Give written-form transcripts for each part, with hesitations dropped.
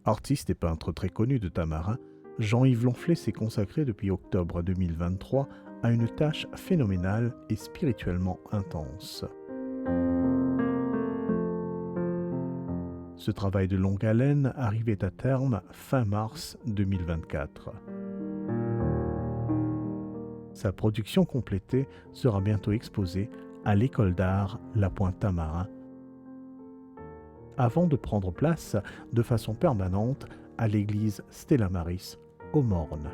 Artiste et peintre très connu de Tamarin, Jean-Yves Lonflet s'est consacré depuis octobre 2023 à une tâche phénoménale et spirituellement intense. Ce travail de longue haleine arrivait à terme fin mars 2024. Sa production complétée sera bientôt exposée à l'école d'art La Pointe Tamarin, avant de prendre place de façon permanente à l'église Stella Maris au Morne.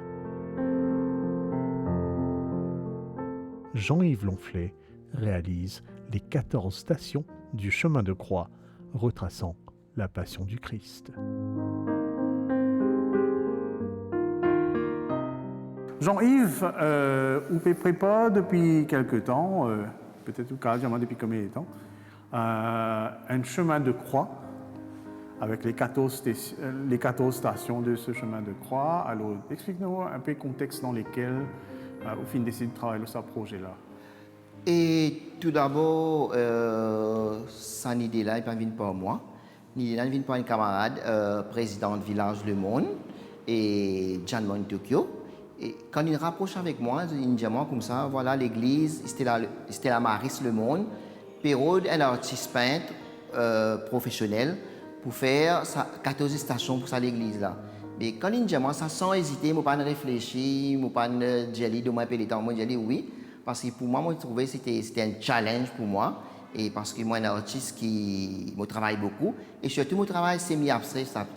Jean-Yves Lonflet réalise les 14 stations du chemin de croix, retraçant la passion du Christ. Jean-Yves, vous prépare depuis quelque temps, peut-être ou quasiment depuis combien de temps, un chemin de croix avec les 14 stations de ce chemin de croix. Alors, explique-nous un peu le contexte dans lequel vous finissez décidé de travailler sur ce projet-là. Et tout d'abord, cette idée-là n'est pas venue par moi. L'idée-là vient par un camarade, président du village Le Monde, et John Mon Tokyo. Et quand il rapproche avec moi, il dit moi comme ça, voilà l'église, c'était la Maris Le Monde. Pérode, un artiste peintre professionnel pour faire 14 stations pour ça l'église-là. Mais quand il dit moi, ça sans hésiter, je ne pas réfléchir, je ne pas dire de moi appeler temps, je dis oui. Parce que pour moi, je trouvais que c'était un challenge pour moi. Et parce que moi, je suis un artiste qui me travaille beaucoup. Et surtout, mon travail, c'est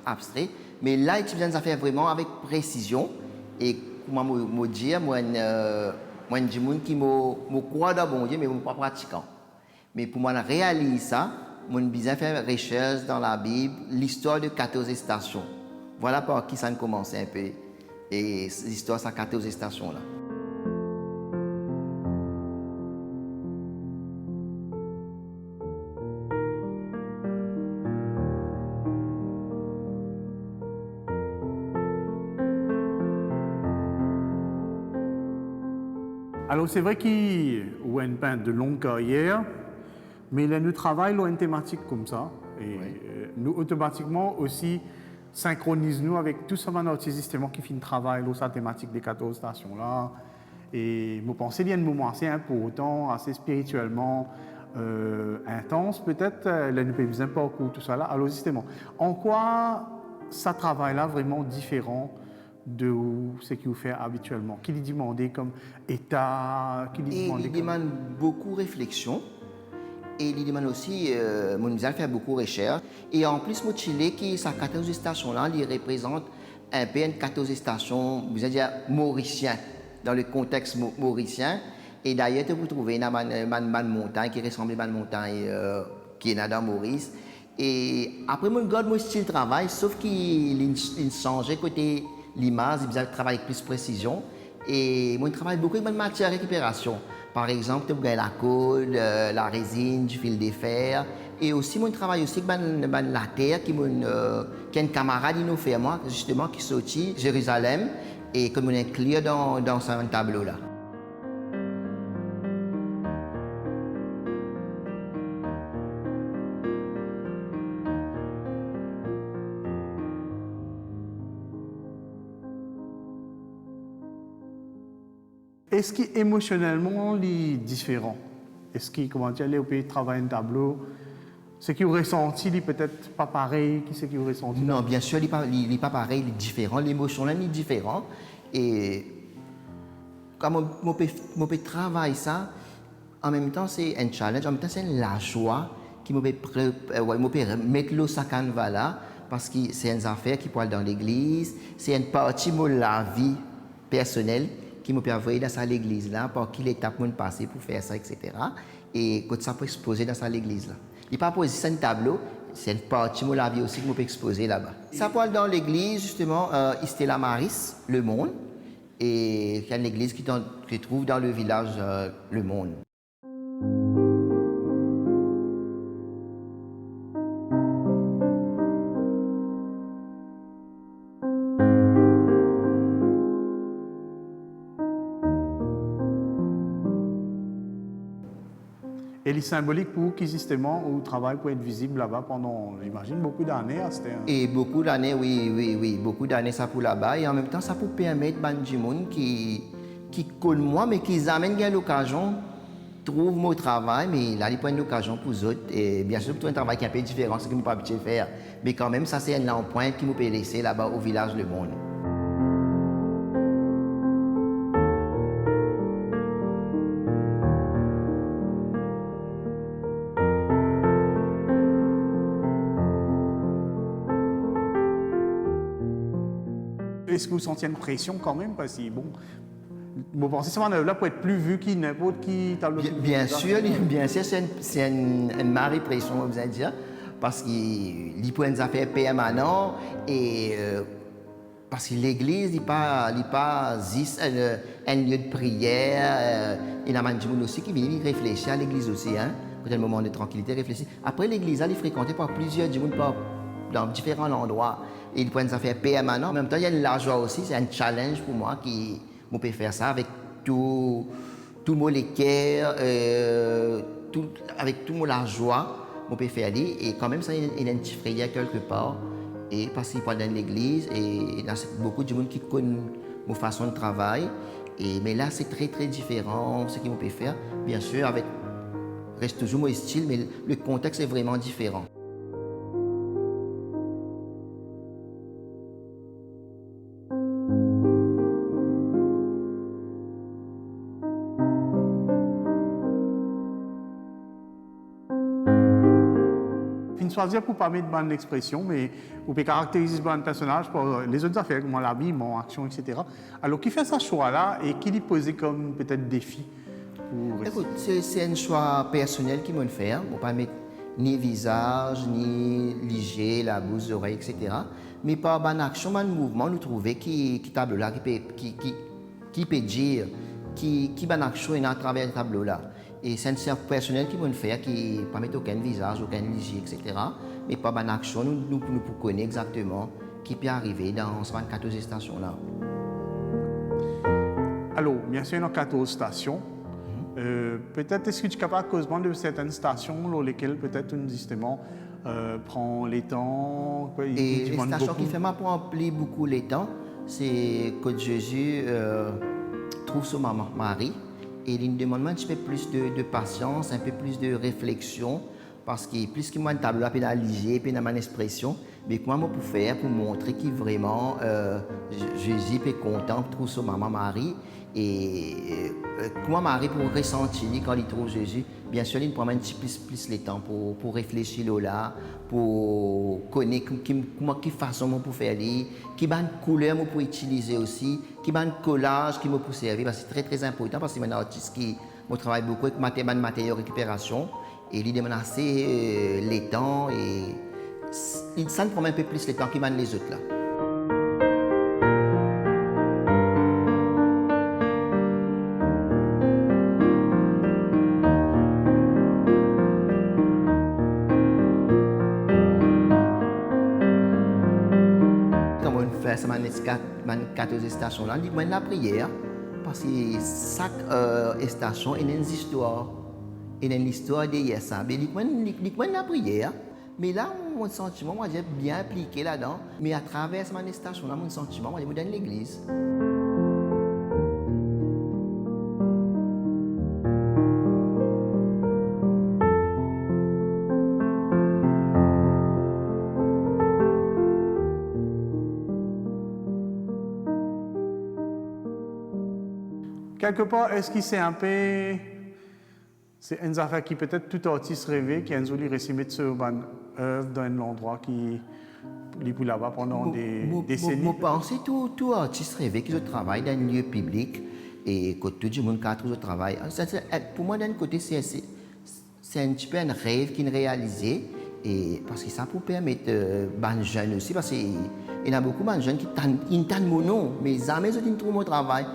abstrait. Mais là, il besoin de faire vraiment avec précision. Et comment me dire, moi, je dis qui me croit dans bon Dieu, mais je ne suis pas pratiquant. Mais pour moi, réaliser ça, je besoin de faire recherche dans la Bible, l'histoire de 14 stations. Voilà par qui ça a commencé un peu. Et l'histoire de ces 14 stations-là. Alors, c'est vrai qu'il y a une peintre de longue carrière, mais là, nous travaillons sur une thématique comme ça. Et nous, automatiquement, aussi, synchronisons-nous avec tout ce artiste qui fait un travail sur la thématique des 14 stations-là. Et je pense qu'il y a un moment assez important, assez spirituellement intense, peut-être. Là, nous pouvons un parcours, tout ça là. Alors, justement, en quoi ça travaille-là vraiment différent de ce qu'il fait habituellement, qui lui demandait comme état, qui lui demandait il demande beaucoup de réflexion et il demande aussi, mon musée fait beaucoup de recherches. Et en plus, moi, Chile, qui sa 14 stations-là, il représente un peu une 14 stations, vous allez dire, mauricien, dans le contexte mauricien. Et d'ailleurs, vous trouvez une montagne qui ressemble à une montagne qui est dans Maurice. Et après, mon garde mon style de travail, sauf qu'il changeait côté l'image, il travaille avec plus de précision. Et moi, je travaille beaucoup avec ma matière de récupération. Par exemple, tu as la colle, la résine, du fil de fer. Et aussi, moi, je travaille aussi avec la terre, qui est un camarade qui nous fait, moi, justement, qui sortit de Jérusalem et comme on est clair dans ce tableau-là. Est-ce qu'émotionnellement, il est différent? Est-ce qu'il, comment dire, au pays travaille un tableau, ce qu'il ressenti, il est peut-être pas pareil, qui c'est qu'il ressenti? Non, bien sûr, il n'est pas pareil, il est différent, l'émotion là, il est différent. Et comme on peut travailler ça, en même temps, c'est un challenge, en même temps, c'est la joie qui me peut mettre le sac canevas là, parce que c'est une affaire qui peut aller dans l'église, c'est une partie de la vie personnelle qui me permet dans l'église là, par quelle étape je passer pour faire ça, etc. Et quand ça peut exposer dans l'église là. Il n'est pas posé sur un tableau, c'est une partie de la vie aussi que je peux exposer là-bas. Ça peut aller dans l'église, justement, Stella Maris, Le Monde, et c'est une église qui se trouve dans le village Le Monde. Et il est symbolique pour qui justement où travail peut être visible là-bas pendant, j'imagine, beaucoup d'années. Et beaucoup d'années, oui, beaucoup d'années ça pour là-bas. Et en même temps, ça peut permettre à des gens qui connaissent moi, mais qui amènent l'occasion, trouvent mon travail, mais là, ils prennent l'occasion pour eux autres. Et bien sûr, c'est un travail qui est un peu différent, ce qu'ils ne sont pas habitués à faire. Mais quand même, ça, c'est un point qui me peut laisser là-bas au village Le Monde. Est-ce que vous sentiez une pression quand même? Parce que, bon, vous pensez que cette manœuvre-là peut être plus vue qu'il n'importe qui tableau. Bien sûr, c'est une marée pression, on vous dire, parce qu'il peut nous faire permanent et parce que l'église n'est pas juste un lieu de prière. Il y a des gens aussi qui viennent réfléchir à l'église aussi, hein, pour un moment de tranquillité, réfléchir. Après l'église, elle est fréquentée par plusieurs gens dans différents endroits. Et il peut nous faire permanent. En même temps, il y a la joie aussi, c'est un challenge pour moi qui on peut faire ça avec tout mon cœur, avec tout mon la joie, on peut faire ça. Et quand même, ça, il y a une petite frayeur quelque part. Et parce qu'il parle dans l'église, et il y a beaucoup de gens qui connaissent ma façon de travail. Mais là, c'est très, très différent ce qu'on peut faire. Bien sûr, reste toujours mon style, mais le contexte est vraiment différent. Choisir pour pas mettre bonne expression, mais vous pouvez caractériser un personnage par les autres affaires, comme l'habillement, action, etc. Alors, qui fait ce choix-là et qui lui posait comme peut-être défi pour... Écoute, c'est un choix personnel qui me fait. On ne pas mettre ni visage, ni liger, la bouche, les oreilles, etc. Mais par une action, un mouvement, nous trouvons qui table là, qui peut dire, qui une action est à travers le tableau là. Et c'est un cercle personnel qui me fait, qui ne pas mettre aucun visage, aucun ligier, etc. Mais par une action, nous connaissons exactement qui peut arriver dans ces 14 stations-là. Alors, bien sûr, il y a 14 stations. Peut-être est-ce que tu es capable de causer de certaines stations dans lesquelles peut-être justement prend les temps. Et les stations qui font pour remplir beaucoup les temps, c'est que Jésus trouve son maman Marie. Et il demande un petit peu plus de patience, un peu plus de réflexion, parce que plus que moi, un tableau à pénaliser, puis dans mon expression, mais comment je peux faire pour montrer que vraiment Jésus est content de trouver son maman Marie, et comment Marie pour ressentir quand il trouve Jésus. Bien sûr, il prend un petit peu plus le temps pour réfléchir là, pour connaître quelle façon on peut faire, quelle couleur on peut utiliser aussi, quel collage qui me peut servir, parce que c'est très très important, parce que c'est un artiste qui travaille beaucoup avec matériaux de récupération, et il demande assez les temps, et ça ne prend un peu plus le temps qu'il les autres là. Ces 14 stations-là, il y a la prière, parce que chaque station a une histoire. Il y a une histoire derrière ça. Il y a la prière, mais là, mon sentiment, moi, j'ai bien appliqué là-dedans. Mais à travers cette station-là, mon sentiment, moi, je donne l'église. Quelque part, est-ce que c'est un peu... C'est une affaire qui peut-être tout artiste rêvé, qui a une récimé de ce œuvre dans un endroit qui est pour là-bas pendant des décennies. Je pense que tout artiste rêvé qui travaille dans un lieu public et que tout le monde a trouvé travail. Pour moi, d'un côté, c'est un petit peu un rêve qui est réalisé. Et parce que ça peut permettre aux jeunes aussi, parce qu'il y a beaucoup de jeunes qui ont mon nom, mais jamais ils trouvent mon travail.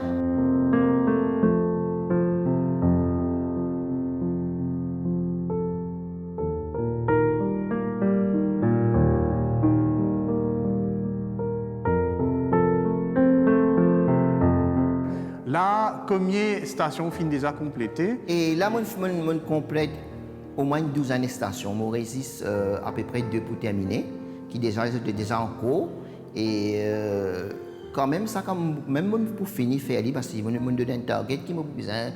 Là, combien de stations finissent déjà complétées? Et là, je complète au moins une douzaine de stations. Il résiste à peu près 2 pour terminer, qui déjà en cours. Et quand même, ça, même pour finir faire, parce que je me donne un target qui m'a besoin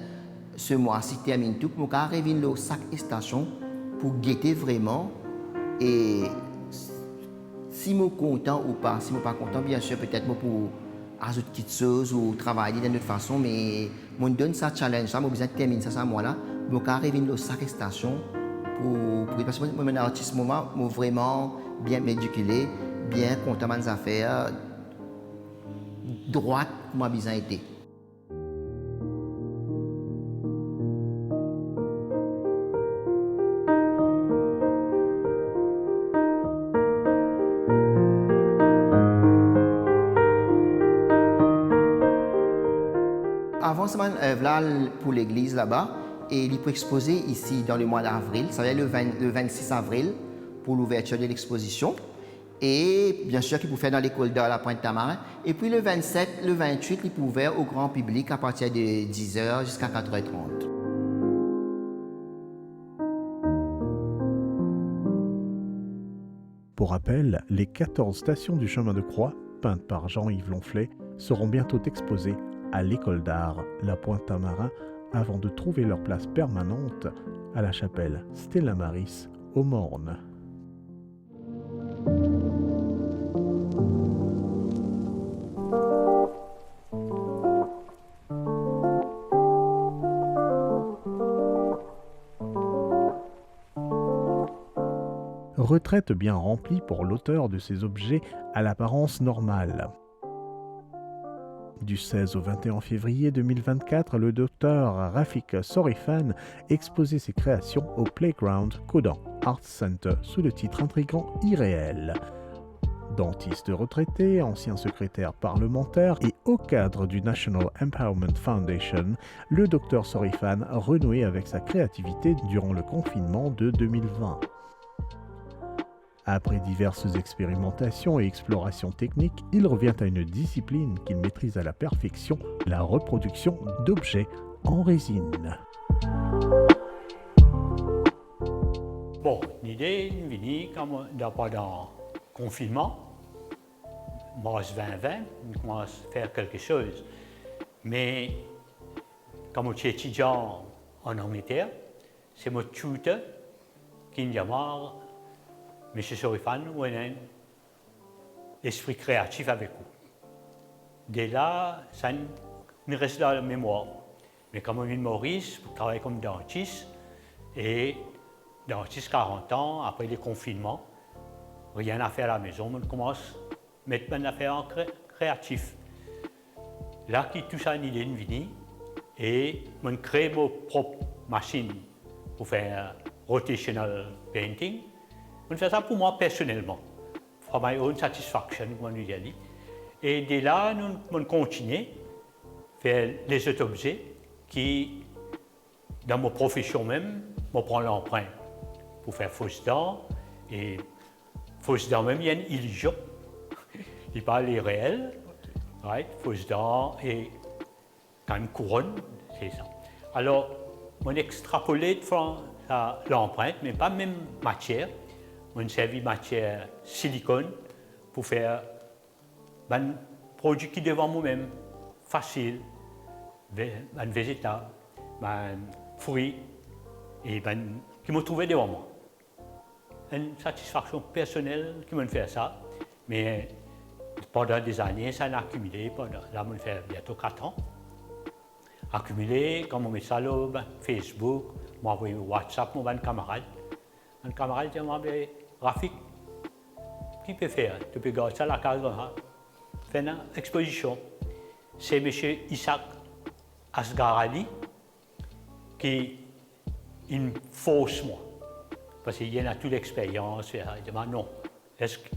ce mois-ci termine tout, pour arriver à chaque station pour guetter vraiment. Et si je suis content ou pas, si je ne suis pas content, bien sûr, peut-être pour ajouter quelque chose ou travailler d'une autre façon, mais je me donne ça challenge, ça, je besoin de terminer ça, moi-là, pour arriver à chaque station parce que mon artiste, moi, vraiment bien médiculé, bien content de mes affaires, droite, moi, besoin été. Avant, c'est là pour l'église là-bas, et il peut exposer ici dans le mois d'avril, ça va être le 26 avril pour l'ouverture de l'exposition. Et bien sûr qu'il peut faire dans l'école d'art à la Pointe-Tamarin. Et puis le 27, le 28, il peut ouvert au grand public à partir de 10h jusqu'à 4h30. Pour rappel, les 14 stations du chemin de croix, peintes par Jean-Yves Lonflet, seront bientôt exposées à l'école d'art La Pointe-Tamarin avant de trouver leur place permanente à la chapelle Stella Maris au Morne. Retraite bien remplie pour l'auteur de ces objets à l'apparence normale. Du 16 au 21 février 2024, le docteur Rafik Sorifan exposait ses créations au Playground Kodan Arts Center sous le titre intrigant Irréel. Dentiste retraité, ancien secrétaire parlementaire et haut cadre du National Empowerment Foundation, le docteur Sorifan renouait avec sa créativité durant le confinement de 2020. Après diverses expérimentations et explorations techniques, il revient à une discipline qu'il maîtrise à la perfection, la reproduction d'objets en résine. Bon, l'idée est venue pendant le confinement, mars 2020, on commence à faire quelque chose. Mais comme je suis étudiant en Angleterre, c'est mon tuteur qui me dit M. Sorifan, on a un esprit créatif avec vous. Dès là, ça me reste dans la mémoire. Mais comme on vient de Maurice, je travaille comme dentiste, et dentiste 40 ans, après le confinement, rien à faire à la maison, on commence à mettre mes affaires en créatif. Là, tout ça, il est venu, et on crée ma propre machine pour faire rotational painting. On fait ça pour moi personnellement, for my own satisfaction, comme on dit. Et dès là, on continue à faire les autres objets qui, dans ma profession même, me prend l'empreinte pour faire fausses dents. Et fausses dents même, il y a une illusion. Il parle les réels, right? Fausses dents et quand une couronne, c'est ça. Alors, on extrapolé l'empreinte, mais pas même matière. On servi matière silicone pour faire un produit qui est devant moi-même, facile, un végétal, un fruit, et qui me trouvait devant moi. Une satisfaction personnelle qui me fait ça, mais pendant des années, ça a accumulé, là, on fait bientôt 4 ans. Accumulé, comme on met ça sur Facebook, on envoie WhatsApp, mon camarade. Un camarade dit, Rafik, qui peut faire? Tu peux garder ça à la case, faire une exposition. C'est M. Isaac Asgarali qui me force moi. Parce qu'il y en a toute l'expérience. Il dit, non, est-ce que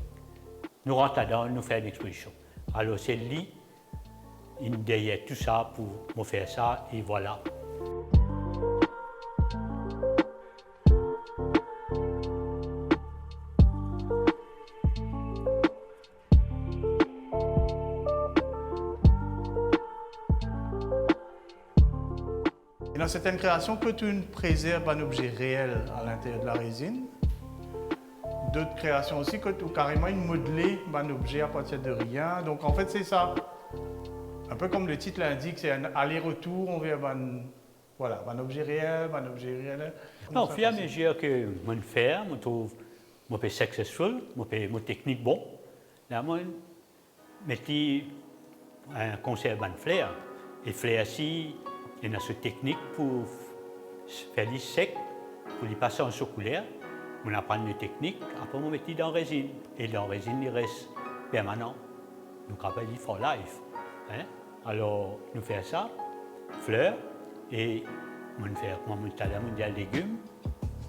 nous rentrons dedans, nous faisons une exposition. Alors c'est lui, il me derrière tout ça pour me faire ça, et voilà. certaines créations que tu préserves un objet réel à l'intérieur de la résine. D'autres créations aussi que tu carrément modelé un objet à partir de rien. Donc en fait c'est ça. Un peu comme le titre l'indique, c'est un aller-retour vers un objet réel, un objet réel. Non, au fur et à mesure que je fais, je trouve que je suis successful, je fais mon technique bon. Là, je mets un conserve de fleurs. Et fleurs ici, il y a une technique pour faire les sec, pour les passer en couleur. On apprend une technique, après on met dans la résine. Et dans la résine, il reste permanent. Donc après, il for life. Hein? Alors, nous faisons ça, fleurs, et on fait des légumes.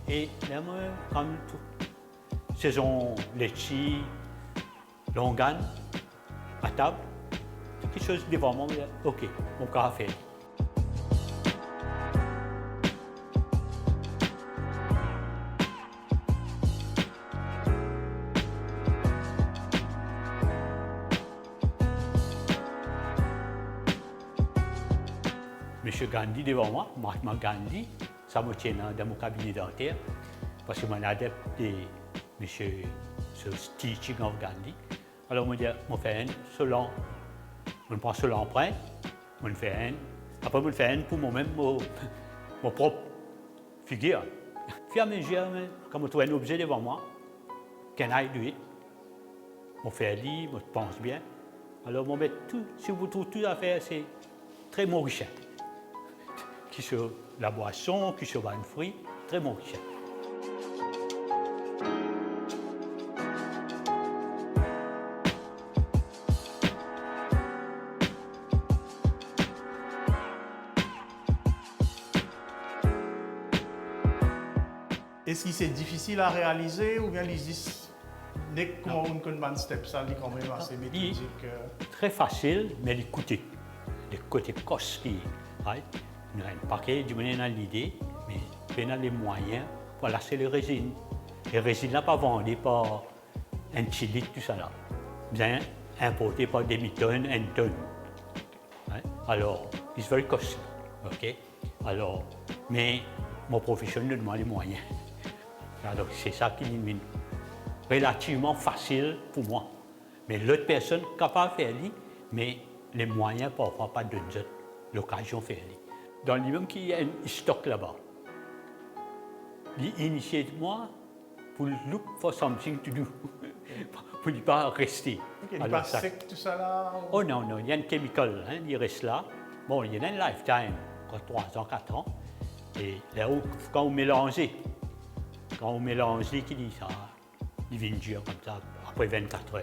Et là, comme saison litchi, longan, à table, quelque chose devant moi, ok, mon café. Monsieur Gandhi devant moi, Mahatma Gandhi, ça me tient dans mon cabinet dentaire, parce que je suis un adepte de Monsieur Teaching of Gandhi. Alors, je fais un selon, je prends selon l'empreinte, je fais un, après je fais un pour moi-même, mon propre figure. Puis à mesure, quand je trouve un objet devant moi, can I do it? Je fais lire, je pense bien. Alors, je mets tout, si vous trouvez tout à faire, c'est très mauvais. Qui sur la boisson, qui sur un fruit, très bon richesse. Est-ce que c'est difficile à réaliser ou bien ils disent comment on peut step ça, il est quand même assez méthodique. Très facile, mais l'écouter. Le côté cost qui, right? Il y a un paquet du monde dans l'idée, mais il y a les moyens pour lasser les résines. Les résines là pas vendues par un Chili, tout ça là. Bien importées par des tonnes, une tonne. Right? Alors, it's very costly. Okay? Alors, mais mon profession nous demande les moyens. Alors, c'est ça qui est relativement facile pour moi. Mais l'autre personne est capable de faire, mais les moyens parfois pas de l'occasion de faire. Dans l'immeuble, il y a un stock là-bas. Il initie moi pour look for something to do, pour ne pas rester. Okay, il n'est pas sec tout ça là? Oh non, non, il y a un chemical, hein, il reste là. Bon, il y a un lifetime, 3 ans, 4 ans. Et là, quand on mélange, qui dit ça, il vient dur comme ça, après 24 heures.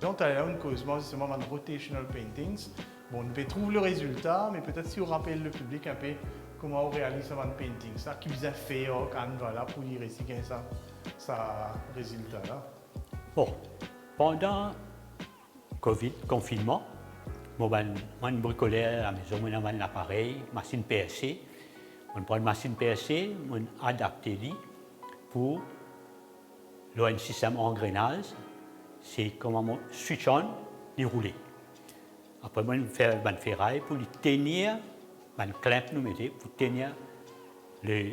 Donc, à une cause, justement, dans rotational paintings, bon, on peut trouver le résultat, mais peut-être si on rappelle le public un peu comment on réalise un painting, ça qui vous a fait au Canva là pour dire ici ça résultat là. Bon, pendant Covid, confinement, moi, je bricolais à la maison, je avais un appareil, machine PSC. On prend une machine PSC, on adapte pour un système engrenage. C'est comment on switch on, les rouler. Après, on fait une ferraille pour les tenir, une clamp nous mettons pour tenir le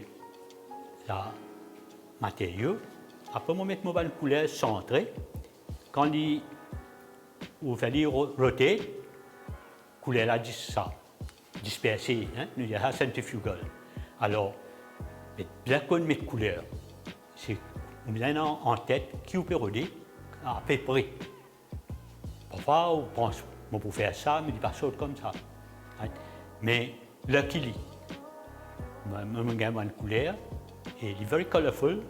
matériau. Après, on met une couleur centrée. Quand vous faites roter, la couleur là, ça, dispersée, hein, nous disons centrifugal. Alors, bien qu'on mette couleur, c'est en tête qui vous peut roder. À peu près. Parfois, on pense, on peut faire ça, mais il pas saute comme ça. Mais le kili, on gagne une couleur, et il est very colorful,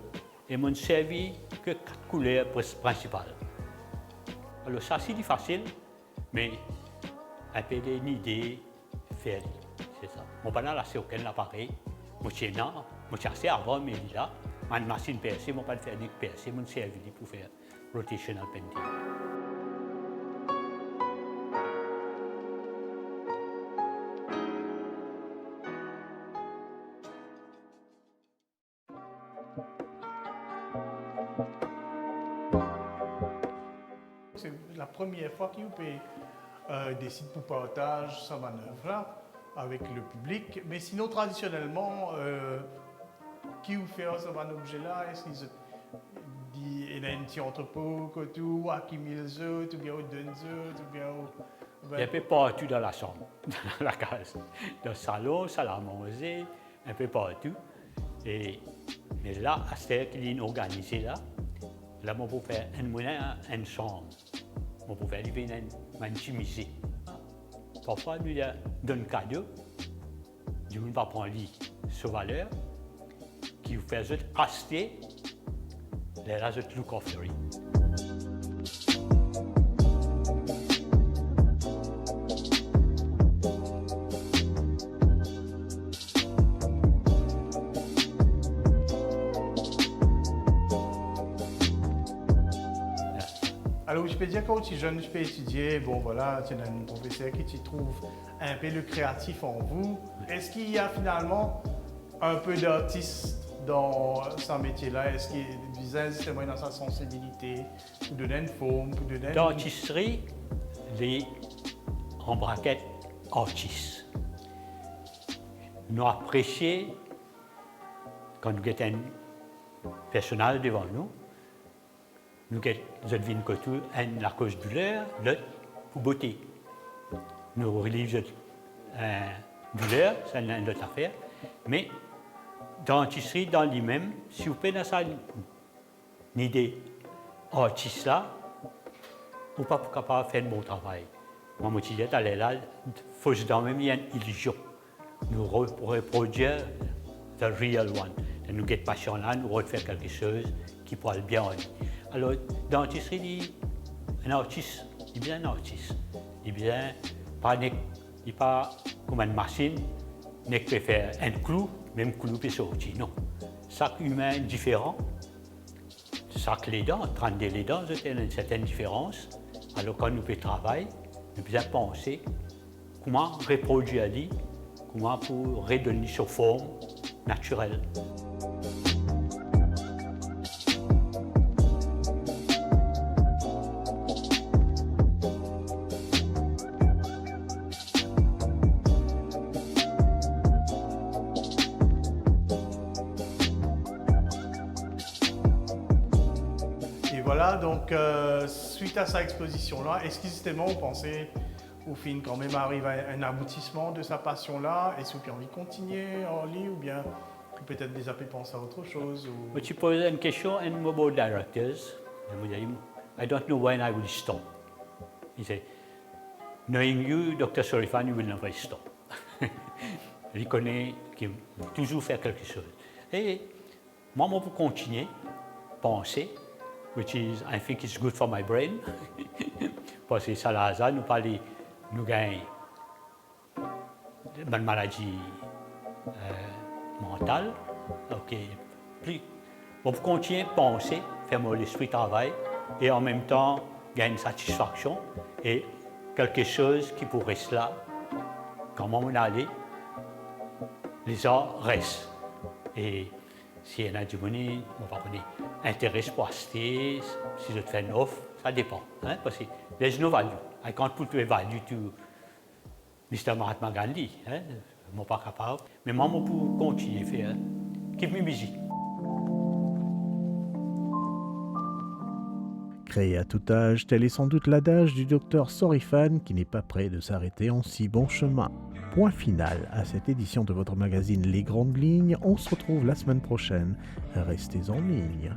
et on servi que 4 couleurs principales. Alors ça, c'est facile, mais un peu d'une idée faire, c'est ça. Mon pas là, c'est aucun appareil. Moi, je suis assez avant, mais il est là. Ma machine PSC, je ne pas faire des PSC, je servi pour faire rotational painting. C'est la première fois qu'il décide pour partage sa manœuvre avec le public. Mais sinon, traditionnellement, qui vous fait ce objet-là? Est-ce qu'il dit y a un petit entrepôt, tout, à qui mille œufs, ou bien au deux œufs, ou bien au. Il y a un peu partout dans la chambre, dans la case. Dans le salon, salle à manger, un peu partout. Mais là, à ce qu'il est organisé là, on peut faire une chambre. On peut faire une chemise. Parfois, nous donnons un cadeau. Du monde va prendre ce valeur qui vous fait acheter les autres look after it. Alors, je peux dire quand tu es jeune, je peux étudier, bon voilà, tu as un professeur qui tu trouve un peu le créatif en vous. Est-ce qu'il y a finalement un peu d'artiste dans ce métier-là? Est-ce qu'il visait justement dans sa sensibilité, pour donner une forme, pour donner Dans l'artisterie, les en braquette artistes. Nous apprécions quand nous avons un personnage devant nous. Nous devinons que tout est la cause de douleur, l'autre pour beauté. Nous religions douleur, c'est une autre affaire. Mais dans l'artisterie, dans lui-même, si vous pouvez dans ça une idée artiste là, vous n'êtes pas capable de faire un bon travail. Moi, je disais, là, il faut dans même une illusion. Nous reproduire the real one. Et nous avons passion là, nous refaire quelque chose qui parle bien en lui. Alors, dans l'artisterie, un artiste, il est bien un artiste. Il est bien, pas comme une machine, il peut faire un clou, même clou peut sortir. Non. Chaque humain est différent. Chaque les dents, 32 les dents, c'est une certaine différence. Alors, quand nous pouvons travailler, nous pouvons penser comment reproduire lui, comment pour redonner sa forme naturelle. Voilà, donc suite à cette exposition-là, est-ce que justement vous pensez au film quand même arrive à un aboutissement de sa passion-là? Est-ce que vous avez envie de continuer en ligne ou bien peut-être déjà penser à autre chose? Ou... Tu poses une question à un mobile directors. I don't know when I will stop. He said, knowing you, Dr. Sorifan, you will never stop. Il connaît qu'il va toujours faire quelque chose. Et moi, je peux continuer à penser. Which is, I think it's good for my brain. Parce que ça, là, nous parlons, nous gagnons une maladie mentale. Ok, plus, on peut continuer à penser, faire mon esprit travail, et en même temps gagner une satisfaction et quelque chose qui pourrait rester là. Quand on allait, les arts restent. Et si il y a du money, on va connaître intérêt pour acheter, si je fais une offre, ça dépend. Hein, parce que there's no value. I can't put a value to Mr. Mahatma Gandhi. Hein, je ne suis pas capable. Mais moi, je peux continuer à faire. Keep me busy. Créé à tout âge, tel est sans doute l'adage du docteur Sorifan qui n'est pas prêt de s'arrêter en si bon chemin. Point final à cette édition de votre magazine Les Grandes Lignes. On se retrouve la semaine prochaine. Restez en ligne.